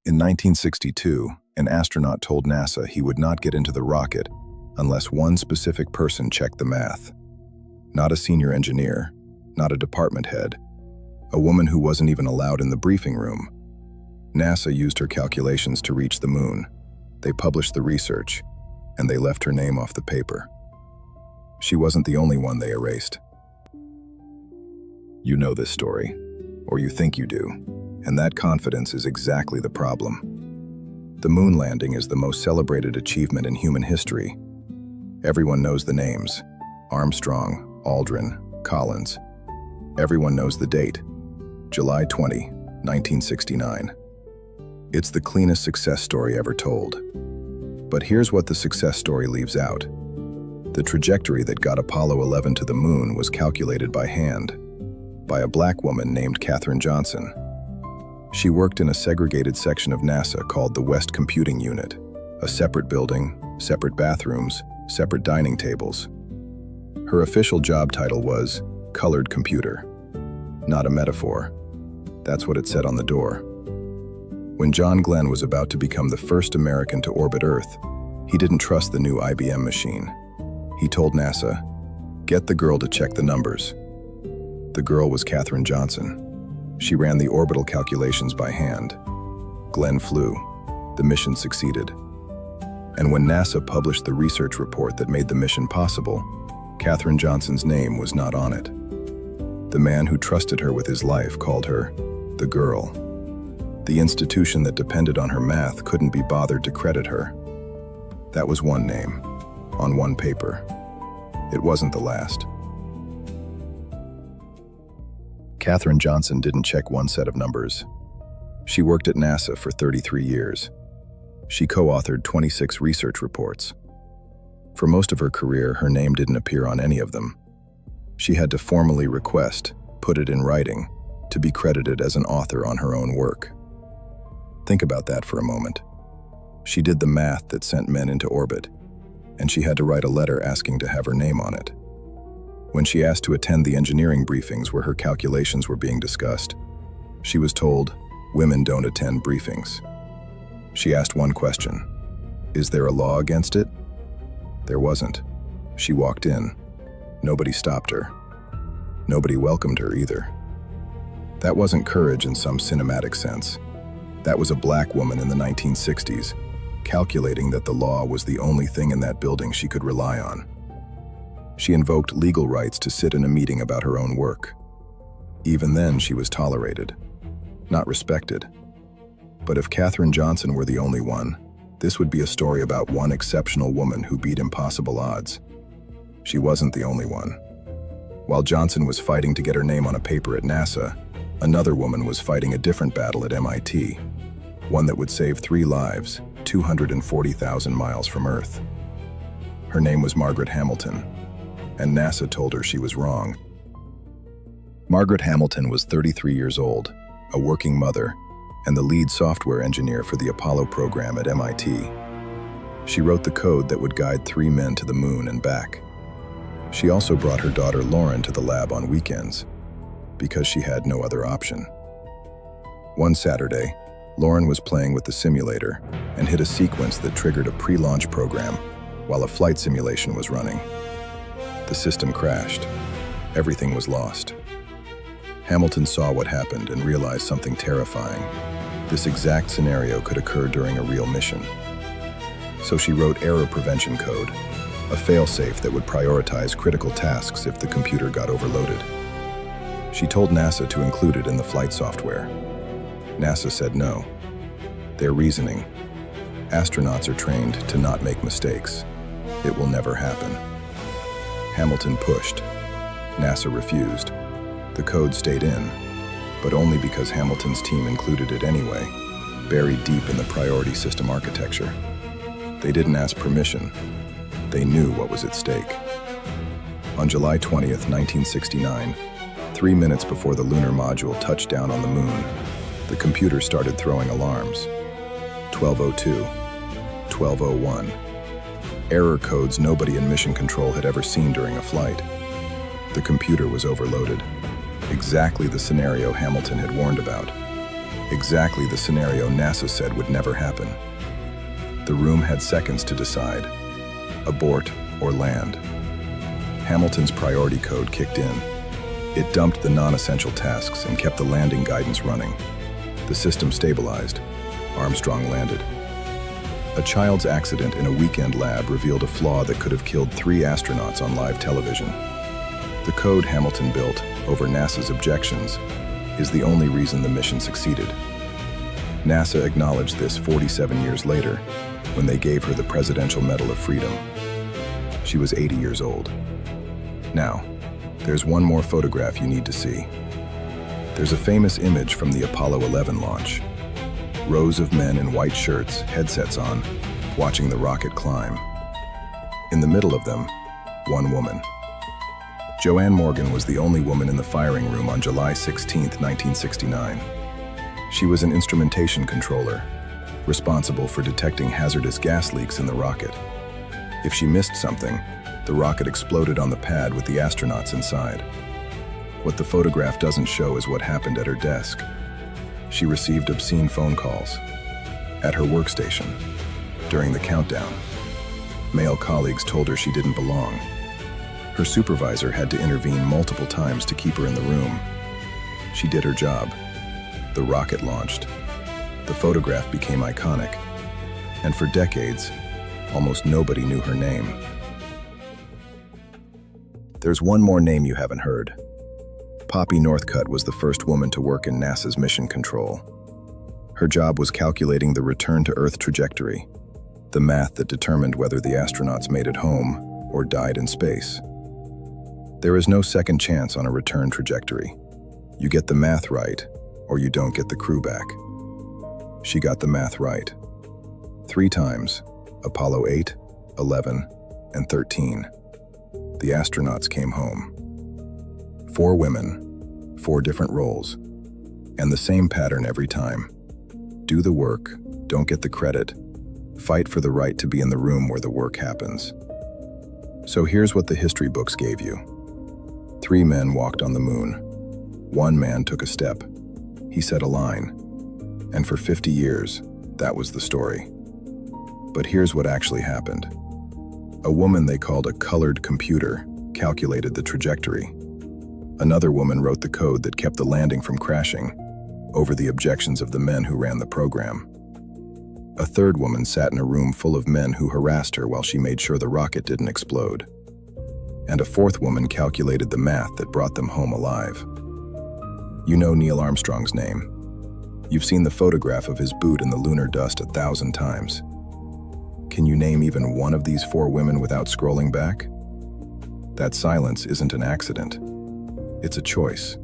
In 1962, an astronaut told NASA he would not get into the rocket unless one specific person checked the math. Not a senior engineer, not a department head, a woman who wasn't even allowed in the briefing room. NASA used her calculations to reach the moon. They published the research, and they left her name off the paper. She wasn't the only one they erased. You know this story, or you think you do, and that confidence is exactly the problem. The moon landing is the most celebrated achievement in human history. Everyone knows the names: Armstrong, Aldrin, Collins. Everyone knows the date: July 20, 1969. It's the cleanest success story ever told. But here's what the success story leaves out. The trajectory that got Apollo 11 to the moon was calculated by hand, by a black woman named Katherine Johnson. She worked in a segregated section of NASA called the West Computing Unit, a separate building, separate bathrooms, separate dining tables. Her official job title was colored computer. Not a metaphor. That's what it said on the door. When John Glenn was about to become the first American to orbit Earth, he didn't trust the new IBM machine. He told NASA, "Get the girl to check the numbers." The girl was Katherine Johnson. She ran the orbital calculations by hand. Glenn flew. The mission succeeded. And when NASA published the research report that made the mission possible, Katherine Johnson's name was not on it. The man who trusted her with his life called her the girl. The institution that depended on her math couldn't be bothered to credit her. That was one name, on one paper. It wasn't the last. Katherine Johnson didn't check one set of numbers. She worked at NASA for 33 years. She co-authored 26 research reports. For most of her career, her name didn't appear on any of them. She had to formally request, put it in writing, to be credited as an author on her own work. Think about that for a moment. She did the math that sent men into orbit, and she had to write a letter asking to have her name on it. When she asked to attend the engineering briefings where her calculations were being discussed, she was told, "Women don't attend briefings." She asked one question: "Is there a law against it?" There wasn't. She walked in. Nobody stopped her. Nobody welcomed her either. That wasn't courage in some cinematic sense. That was a black woman in the 1960s, calculating that the law was the only thing in that building she could rely on. She invoked legal rights to sit in a meeting about her own work. Even then, she was tolerated, not respected. But if Katherine Johnson were the only one, this would be a story about one exceptional woman who beat impossible odds. She wasn't the only one. While Johnson was fighting to get her name on a paper at NASA, another woman was fighting a different battle at MIT, one that would save 3 lives, 240,000 miles from Earth. Her name was Margaret Hamilton, and NASA told her she was wrong. Margaret Hamilton was 33 years old, a working mother, and the lead software engineer for the Apollo program at MIT. She wrote the code that would guide 3 men to the moon and back. She also brought her daughter Lauren to the lab on weekends, because she had no other option. One Saturday, Lauren was playing with the simulator and hit a sequence that triggered a pre-launch program while a flight simulation was running. The system crashed. Everything was lost. Hamilton saw what happened and realized something terrifying. This exact scenario could occur during a real mission. So she wrote error prevention code, a failsafe that would prioritize critical tasks if the computer got overloaded. She told NASA to include it in the flight software. NASA said no. Their reasoning: astronauts are trained to not make mistakes. It will never happen. Hamilton pushed. NASA refused. The code stayed in, but only because Hamilton's team included it anyway, buried deep in the priority system architecture. They didn't ask permission. They knew what was at stake. On July 20th, 1969, 3 minutes before the lunar module touched down on the moon, the computer started throwing alarms. 1202, 1201. Error codes nobody in mission control had ever seen during a flight. The computer was overloaded. Exactly the scenario Hamilton had warned about. Exactly the scenario NASA said would never happen. The room had seconds to decide: abort or land. Hamilton's priority code kicked in. It dumped the non-essential tasks and kept the landing guidance running. The system stabilized. Armstrong landed. A child's accident in a weekend lab revealed a flaw that could have killed 3 astronauts on live television. The code Hamilton built over NASA's objections is the only reason the mission succeeded. NASA acknowledged this 47 years later when they gave her the Presidential Medal of Freedom. She was 80 years old. Now, there's one more photograph you need to see. There's a famous image from the Apollo 11 launch. Rows of men in white shirts, headsets on, watching the rocket climb. In the middle of them, one woman. JoAnn Morgan was the only woman in the firing room on July 16, 1969. She was an instrumentation controller, responsible for detecting hazardous gas leaks in the rocket. If she missed something, the rocket exploded on the pad with the astronauts inside. What the photograph doesn't show is what happened at her desk. She received obscene phone calls. At her workstation, during the countdown, male colleagues told her she didn't belong. Her supervisor had to intervene multiple times to keep her in the room. She did her job. The rocket launched. The photograph became iconic. And for decades, almost nobody knew her name. There's one more name you haven't heard. Poppy Northcutt was the first woman to work in NASA's mission control. Her job was calculating the return-to-Earth trajectory, the math that determined whether the astronauts made it home or died in space. There is no second chance on a return trajectory. You get the math right, or you don't get the crew back. She got the math right. 3 times, Apollo 8, 11, and 13. The astronauts came home. 4 women, 4 different roles, and the same pattern every time. Do the work, don't get the credit. Fight for the right to be in the room where the work happens. So here's what the history books gave you. 3 men walked on the moon. 1 man took a step. He said a line. And for 50 years, that was the story. But here's what actually happened. A woman they called a colored computer calculated the trajectory. Another woman wrote the code that kept the landing from crashing, over the objections of the men who ran the program. A third woman sat in a room full of men who harassed her while she made sure the rocket didn't explode. And a 4th woman calculated the math that brought them home alive. You know Neil Armstrong's name. You've seen the photograph of his boot in the lunar dust 1,000 times. Can you name even one of these 4 women without scrolling back? That silence isn't an accident. It's a choice,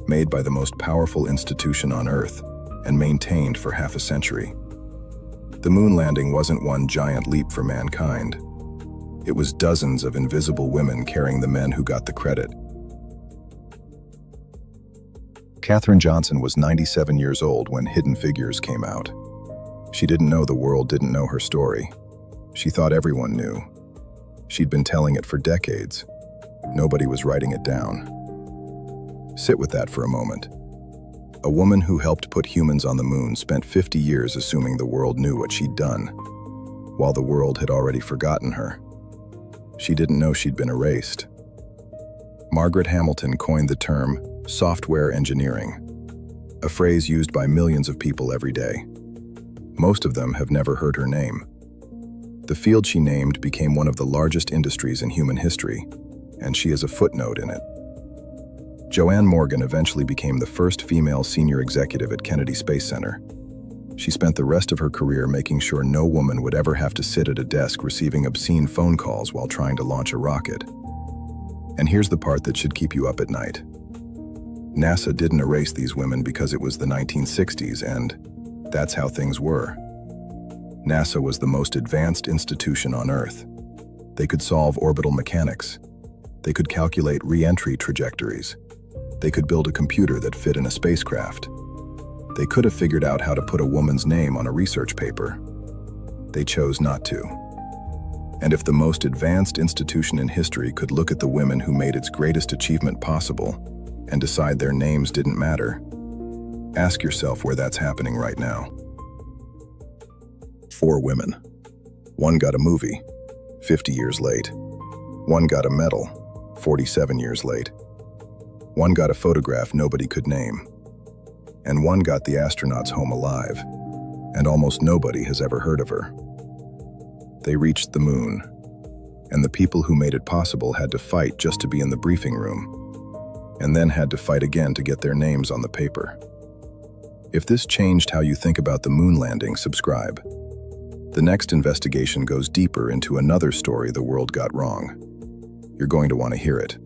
made by the most powerful institution on Earth and maintained for half a century. The moon landing wasn't one giant leap for mankind. It was dozens of invisible women carrying the men who got the credit. Katherine Johnson was 97 years old when Hidden Figures came out. She didn't know the world didn't know her story. She thought everyone knew. She'd been telling it for decades. Nobody was writing it down. Sit with that for a moment. A woman who helped put humans on the moon spent 50 years assuming the world knew what she'd done, while the world had already forgotten her. She didn't know she'd been erased. Margaret Hamilton coined the term software engineering, a phrase used by millions of people every day. Most of them have never heard her name. The field she named became one of the largest industries in human history, and she is a footnote in it. JoAnn Morgan eventually became the first female senior executive at Kennedy Space Center. She spent the rest of her career making sure no woman would ever have to sit at a desk receiving obscene phone calls while trying to launch a rocket. And here's the part that should keep you up at night. NASA didn't erase these women because it was the 1960s, and that's how things were. NASA was the most advanced institution on Earth. They could solve orbital mechanics. They could calculate re-entry trajectories. They could build a computer that fit in a spacecraft. They could have figured out how to put a woman's name on a research paper. They chose not to. And if the most advanced institution in history could look at the women who made its greatest achievement possible and decide their names didn't matter, Ask yourself where that's happening right now. 4 women. One got a movie, 50 years late. One got a medal, 47 years late. One got a photograph nobody could name. And one got the astronauts home alive, and almost nobody has ever heard of her. They reached the moon, and the people who made it possible had to fight just to be in the briefing room, and then had to fight again to get their names on the paper. If this changed how you think about the moon landing, subscribe. The next investigation goes deeper into another story the world got wrong. You're going to want to hear it.